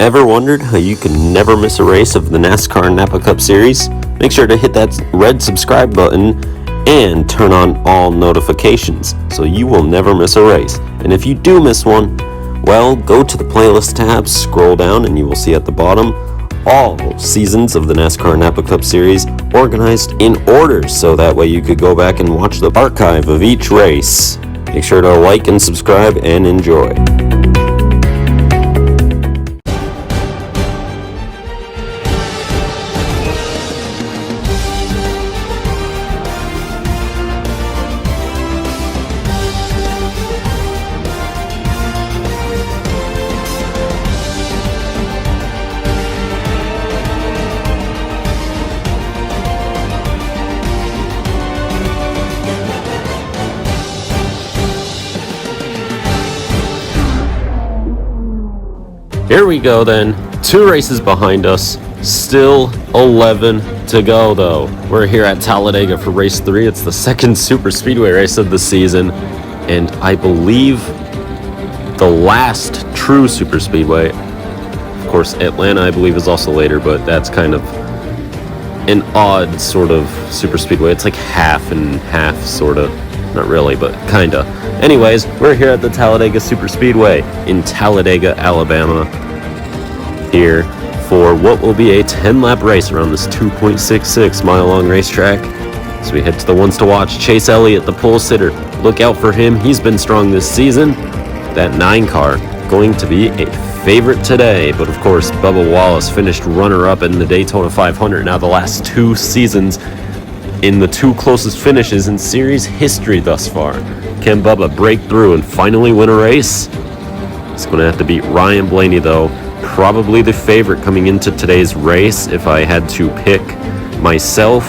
Ever wondered how you can never miss a race of the NASCAR Napa Cup Series? Make sure to hit that red subscribe button and turn on all notifications so you will never miss a race. And if you do miss one, well, go to the playlist tab, scroll down, and you will see at the bottom all seasons of the NASCAR Napa Cup Series organized in order, so that way you could go back and watch the archive of each race. Make sure to like and subscribe and enjoy. Here we go then, 2 races behind us, still 11 to go though. We're here at Talladega for race 3. It's the second super speedway race of the season, and I believe the last true super speedway. Of course, Atlanta I believe is also later, but that's kind of an odd sort of super speedway. It's like half and half, sort of. Not really, but kinda. Anyways, we're here at the Talladega Super Speedway in Talladega, Alabama, here for what will be a 10-lap race around this 2.66 mile long racetrack. So we head to the ones to watch. Chase Elliott, the pole sitter. Look out for him. He's been strong this season. That 9 car going to be a favorite today. But of course, Bubba Wallace finished runner-up in the Daytona 500. Now the last 2 seasons in the 2 closest finishes in series history thus far. Can Bubba break through and finally win a race? It's going to have to beat Ryan Blaney though. Probably the favorite coming into today's race if I had to pick myself.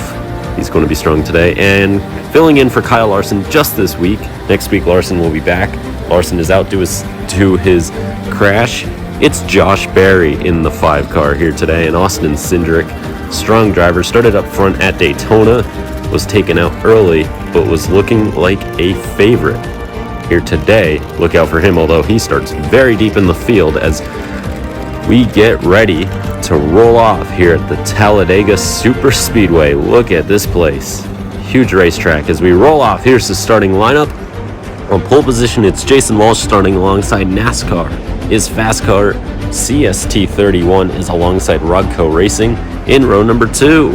He's going to be strong today. And filling in for Kyle Larson just this week. Next week Larson will be back. Larson is out due to his crash. It's Josh Berry in the 5 car here today, and Austin Cindric, strong driver, started up front at Daytona, was taken out early, but was looking like a favorite here today. Look out for him, although he starts very deep in the field as we get ready to roll off here at the Talladega Super Speedway. Look at this place. Huge racetrack. As we roll off, here's the starting lineup. On pole position, it's Jason Walsh starting alongside NASCAR. His fast car CST31 is alongside Rodco Racing in row number 2.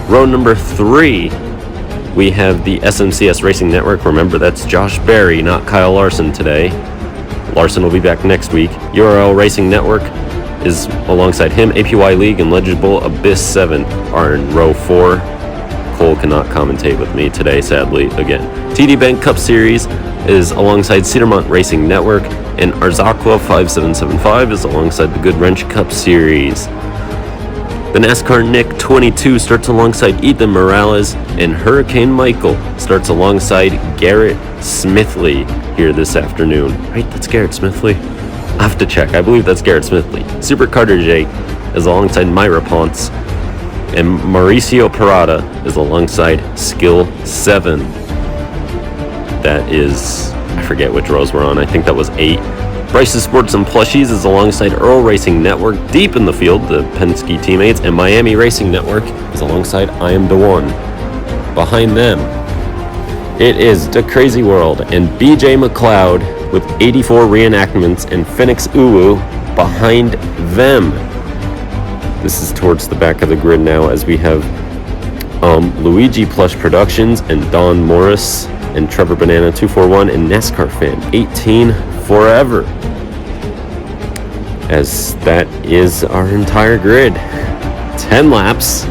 Row number 3, we have the SMCS Racing Network. Remember, that's Josh Berry, not Kyle Larson today. Larson will be back next week. URL Racing Network is alongside him. APY League and Legible Abyss 7 are in row 4. Cole cannot commentate with me today, sadly, again. TD Bank Cup Series is alongside Cedarmont Racing Network, and Arzaqua 5775 is alongside the Good Wrench Cup Series. The NASCAR Nick 22 starts alongside Ethan Morales, and Hurricane Michael starts alongside Garrett Smithley here this afternoon. Right, that's Garrett Smithley? I have to check. I believe that's Garrett Smithley. Super Carter Jake is alongside Myra Ponce, and Mauricio Parada is alongside Skill 7. That is, I forget which rows we're on. I think that was 8. Bryce's Sports and Plushies is alongside Earl Racing Network, deep in the field, the Penske teammates, and Miami Racing Network is alongside I Am the One. Behind them, it is The Crazy World and BJ McLeod with 84 reenactments, and Phoenix Uwu behind them. This is towards the back of the grid now, as we have Luigi Plush Productions and Don Morris and Trevor Banana 241 and NASCAR Fan 18 Forever. As that is our entire grid. 10 laps.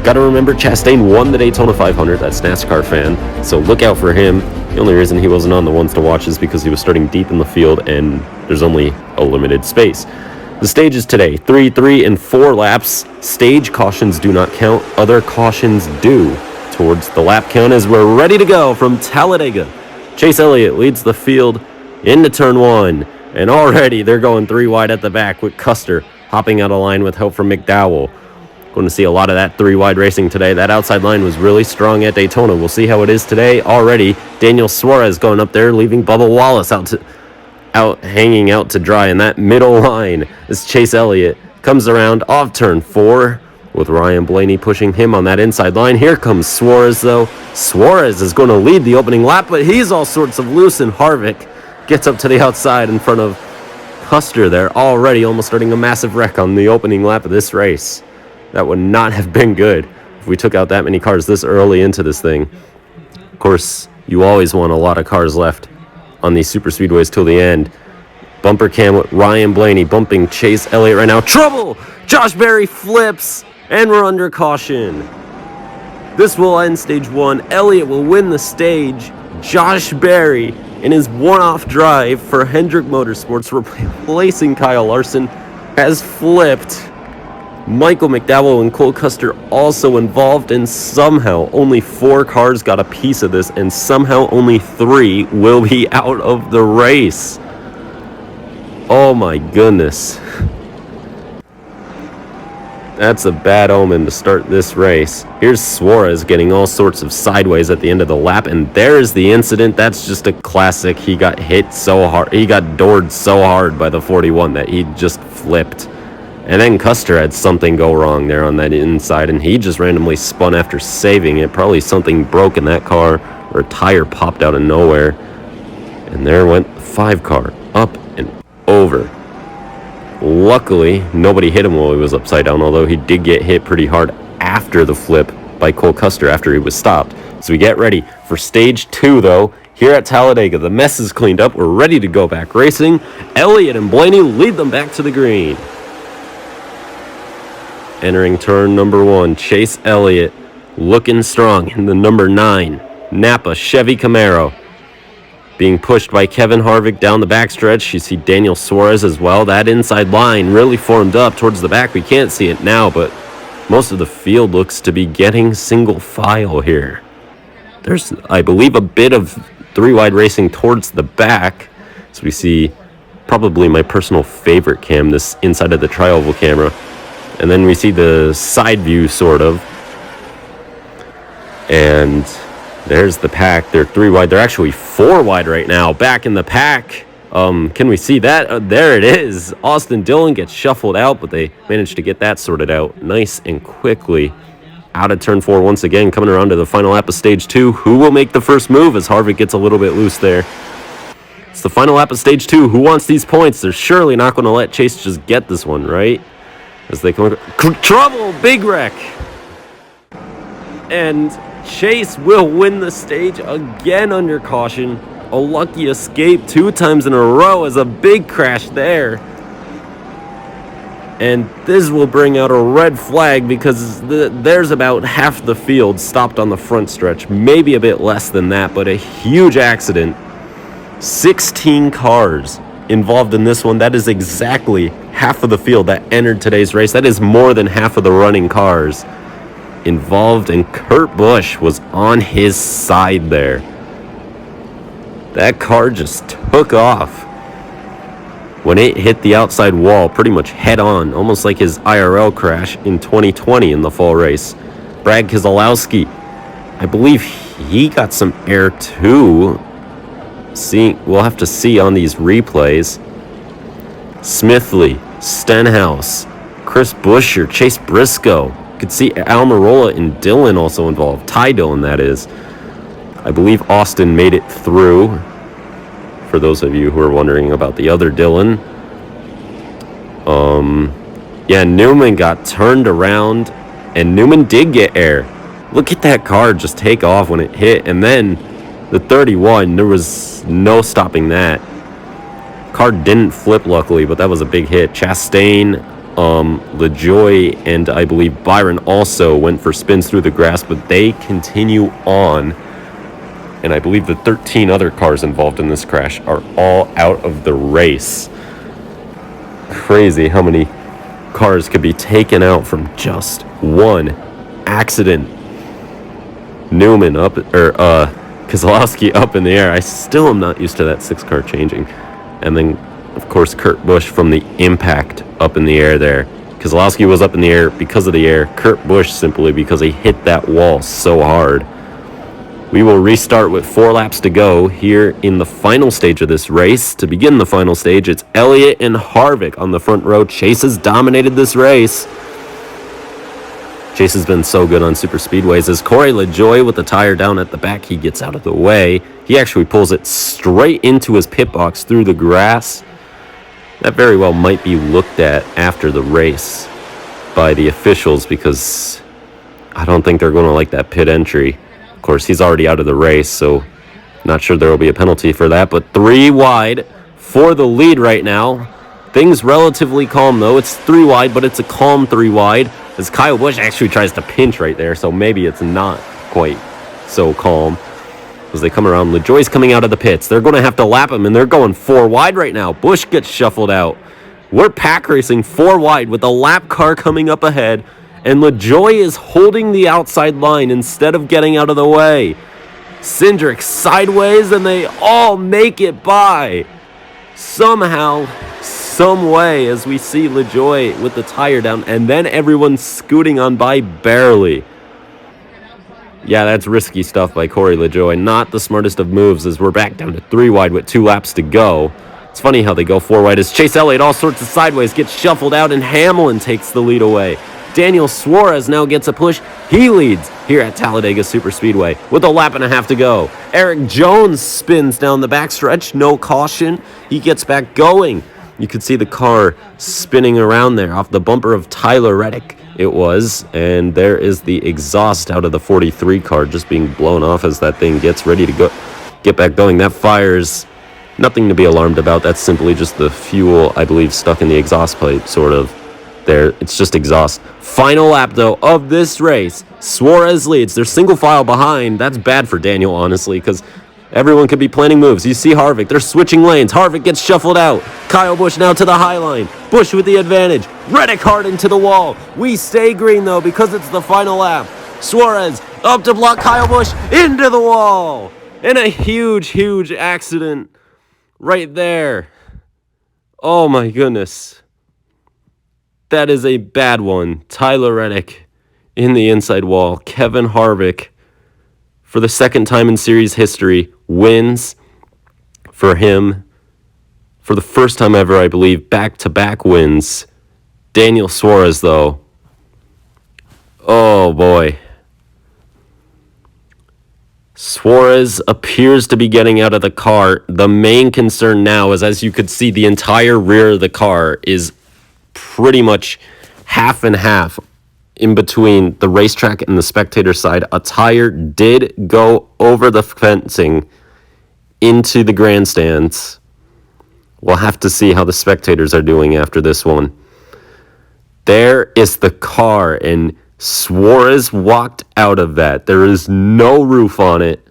Gotta remember, Chastain won the Daytona 500. That's NASCAR Fan, so look out for him. The only reason he wasn't on the ones to watch is because he was starting deep in the field and there's only a limited space. The stages today, 3, 3, and 4 laps. Stage cautions do not count. Other cautions do. Towards the lap count as we're ready to go from Talladega. Chase Elliott leads the field into turn 1. And already they're going 3 wide at the back with Custer hopping out of line with help from McDowell. Going to see a lot of that 3 wide racing today. That outside line was really strong at Daytona. We'll see how it is today. Already Daniel Suarez going up there, leaving Bubba Wallace out out, hanging out to dry in that middle line as Chase Elliott comes around off turn 4 with Ryan Blaney pushing him on that inside line. Here comes Suarez, though. Suarez is going to lead the opening lap, but he's all sorts of loose, and Harvick gets up to the outside in front of Custer there, already almost starting a massive wreck on the opening lap of this race. That would not have been good if we took out that many cars this early into this thing. Of course, you always want a lot of cars left on these super speedways till the end. Bumper cam with Ryan Blaney bumping Chase Elliott right now. Trouble! Josh Berry flips, and we're under caution. This will end stage 1. Elliott will win the stage. Josh Berry, in his one-off drive for Hendrick Motorsports, replacing Kyle Larson, has flipped. Michael McDowell and Cole Custer also involved, and somehow only 4 cars got a piece of this, and somehow only 3 will be out of the race. Oh my goodness. That's a bad omen to start this race. Here's Suarez getting all sorts of sideways at the end of the lap, and there's the incident. That's just a classic. He got hit so hard. He got doored so hard by the 41 that he just flipped. And then Custer had something go wrong there on that inside, and he just randomly spun after saving it. Probably something broke in that car, or a tire popped out of nowhere. And there went the 5 car, up and over. Luckily, nobody hit him while he was upside down, although he did get hit pretty hard after the flip by Cole Custer after he was stopped. So we get ready for stage 2, though. Here at Talladega, the mess is cleaned up. We're ready to go back racing. Elliott and Blaney lead them back to the green. Entering turn number 1, Chase Elliott looking strong in the number 9 Napa Chevy Camaro. Being pushed by Kevin Harvick down the backstretch. You see Daniel Suarez as well. That inside line really formed up towards the back. We can't see it now, but most of the field looks to be getting single file here. There's, I believe, a bit of 3-wide racing towards the back. So we see probably my personal favorite cam, this inside of the tri-oval camera. And then we see the side view, sort of. And there's the pack. They're 3-wide. They're actually 4-wide right now. Back in the pack. Can we see that? There it is. Austin Dillon gets shuffled out, but they managed to get that sorted out nice and quickly. Out of turn 4 once again, coming around to the final lap of stage 2. Who will make the first move as Harvick gets a little bit loose there? It's the final lap of stage 2. Who wants these points? They're surely not going to let Chase just get this one, right? As they come... Trouble! Big wreck! And Chase will win the stage again under caution. A lucky escape 2 times in a row as a big crash there. And this will bring out a red flag because there's about half the field stopped on the front stretch. Maybe a bit less than that, but a huge accident. 16 cars involved in this one. That is exactly half of the field that entered today's race. That is more than half of the running cars involved, and Kurt Busch was on his side there. That car just took off when it hit the outside wall pretty much head on, almost like his IRL crash in 2020 in the fall race. Brad Keselowski, I believe he got some air too. We'll have to see on these replays. Smithley, Stenhouse, Chris Buescher, Chase Briscoe. You could see Almirola and Dillon also involved. Ty Dillon, that is. I believe Austin made it through, for those of you who are wondering about the other Dillon. Yeah, Newman got turned around, and Newman did get air. Look at that car just take off when it hit, and then the 31, there was no stopping that. Car didn't flip, luckily, but that was a big hit. Chastain, LaJoy, and I believe Byron also went for spins through the grass, but they continue on. And I believe the 13 other cars involved in this crash are all out of the race. Crazy how many cars could be taken out from just one accident. Newman up, or Keselowski up in the air. I still am not used to that 6-car changing. And then, of course, Kurt Busch from the impact up in the air there. Keselowski was up in the air because of the air. Kurt Busch simply because he hit that wall so hard. We will restart with 4 laps to go here in the final stage of this race. To begin the final stage, it's Elliott and Harvick on the front row. Chase has dominated this race. Chase has been so good on super speedways. As Corey LaJoie with the tire down at the back, he gets out of the way. He actually pulls it straight into his pit box through the grass. That very well might be looked at after the race by the officials because I don't think they're going to like that pit entry. Of course, he's already out of the race, so not sure there will be a penalty for that. But 3 wide for the lead right now. Things relatively calm, though. It's 3 wide, but it's a calm 3 wide. As Kyle Busch actually tries to pinch right there, so maybe it's not quite so calm. As they come around, LaJoie's coming out of the pits. They're going to have to lap him, and they're going 4 wide right now. Busch gets shuffled out. We're pack racing 4 wide with a lap car coming up ahead. And LaJoie is holding the outside line instead of getting out of the way. Cindric sideways, and they all make it by. Somehow, some way, as we see LaJoie with the tire down, and then everyone scooting on by barely. Yeah, that's risky stuff by Corey LaJoie. Not the smartest of moves as we're back down to 3 wide with 2 laps to go. It's funny how they go 4 wide as Chase Elliott all sorts of sideways gets shuffled out, and Hamlin takes the lead away. Daniel Suarez now gets a push. He leads here at Talladega Superspeedway with a lap and a half to go. Eric Jones spins down the backstretch. No caution. He gets back going. You could see the car spinning around there off the bumper of Tyler Reddick. It was. And there is the exhaust out of the 43 car just being blown off as that thing gets ready to get back going. That fires. Nothing to be alarmed about. That's simply just the fuel, I believe, stuck in the exhaust pipe, sort of. There, it's just exhaust. Final lap, though, of this race. Suarez leads. They're single file behind. That's bad for Daniel, honestly, because everyone could be planning moves. You see Harvick. They're switching lanes. Harvick gets shuffled out. Kyle Busch now to the high line. Busch with the advantage. Reddick hard into the wall. We stay green, though, because it's the final lap. Suarez up to block Kyle Busch into the wall. And a huge, huge accident right there. Oh, my goodness. That is a bad one. Tyler Reddick in the inside wall. Kevin Harvick, for the second time in series history, wins for him. For the first time ever, I believe, back-to-back wins. Daniel Suarez, though. Oh, boy. Suarez appears to be getting out of the car. The main concern now is, as you could see, the entire rear of the car is pretty much half and half in between the racetrack and the spectator side. A tire did go over the fencing into the grandstands. We'll have to see how the spectators are doing after this one. There is the car, and Suarez walked out of that. There is no roof on it.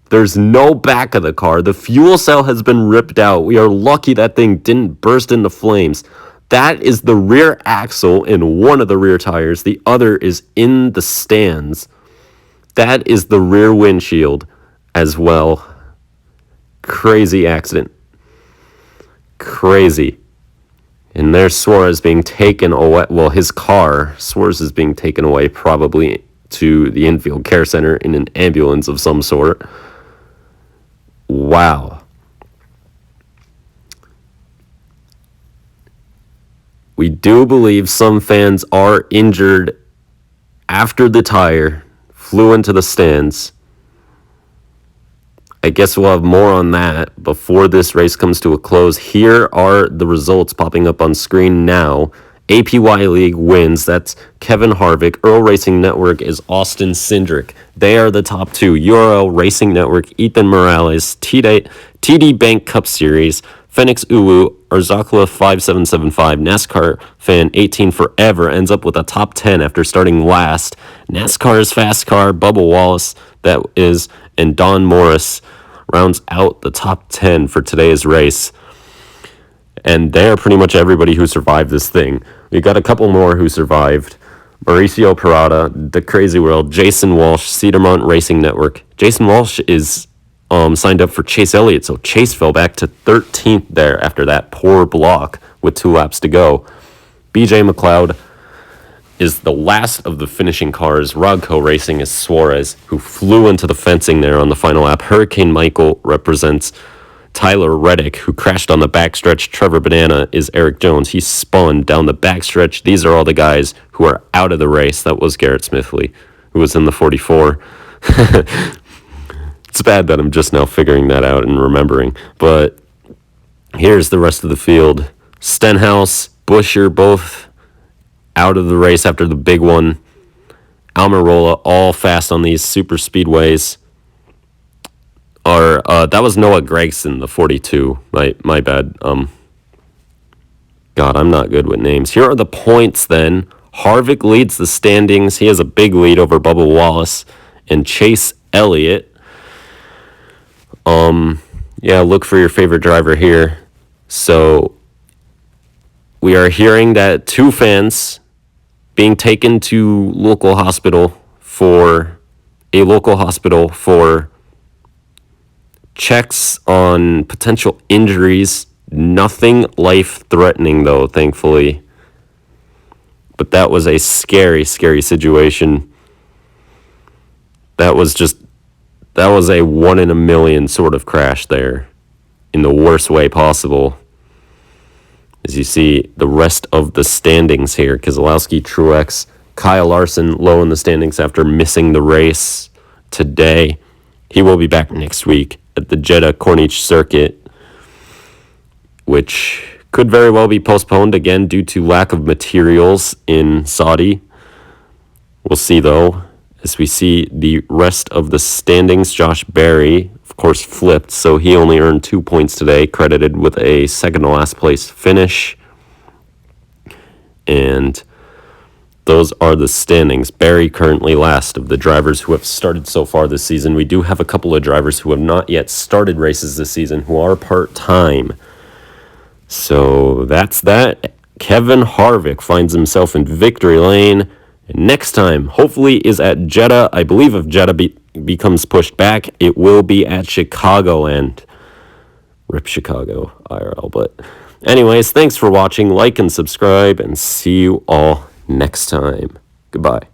There's no back of the car. The fuel cell has been ripped out. We are lucky that thing didn't burst into flames. That is the rear axle in one of the rear tires. The other is in the stands. That is the rear windshield as well. Crazy accident. Crazy. And there's Suarez being taken away. Well, his car, Suarez is being taken away probably to the infield care center in an ambulance of some sort. Wow. We do believe some fans are injured after the tire flew into the stands. I guess we'll have more on that before this race comes to a close. Here are the results popping up on screen now. APY League wins. That's Kevin Harvick. Earl Racing Network is Austin Cindric. They are the top 2. Euro Racing Network, Ethan Morales. TD Bank Cup Series, Phoenix Uwu, Arzakla 5775, NASCAR Fan 18 Forever ends up with a top 10 after starting last. NASCAR's Fast Car, Bubba Wallace, that is, and Don Morris rounds out the top 10 for today's race. And they're pretty much everybody who survived this thing. We got a couple more who survived. Mauricio Parada, The Crazy World, Jason Walsh, Cedarmont Racing Network. Jason Walsh is signed up for Chase Elliott, so Chase fell back to 13th there after that poor block with 2 laps to go. BJ McLeod is the last of the finishing cars. Rodco Racing is Suarez, who flew into the fencing there on the final lap. Hurricane Michael represents Tyler Reddick, who crashed on the backstretch. Trevor Banana is Eric Jones. He spun down the backstretch. These are all the guys who are out of the race. That was Garrett Smithley, who was in the 44. It's bad that I'm just now figuring that out and remembering. But here's the rest of the field. Stenhouse, Buscher, both out of the race after the big one. Almirola, all fast on these super speedways. That was Noah Gregson, the 42. My bad. God, I'm not good with names. Here are the points then. Harvick leads the standings. He has a big lead over Bubba Wallace and Chase Elliott. Yeah, look for your favorite driver here. So we are hearing that 2 fans being taken to a local hospital for checks on potential injuries. Nothing life-threatening, though, thankfully. But that was a scary, scary situation. That was a 1 in a million sort of crash there, in the worst way possible. As you see the rest of the standings here, Keselowski, Truex, Kyle Larson low in the standings after missing the race today. He will be back next week at the Jeddah Corniche circuit, which could very well be postponed again due to lack of materials in Saudi. We'll see, though, as we see the rest of the standings. Josh Berry, of course, flipped, so he only earned 2 points today, credited with a second-to-last place finish. And those are the standings. Berry currently last of the drivers who have started so far this season. We do have a couple of drivers who have not yet started races this season who are part-time. So that's that. Kevin Harvick finds himself in victory lane. And next time, hopefully, is at Jeddah. I believe if Jeddah becomes pushed back, it will be at Chicago, and rip Chicago IRL. But anyways, thanks for watching. Like and subscribe, and see you all next time. Goodbye.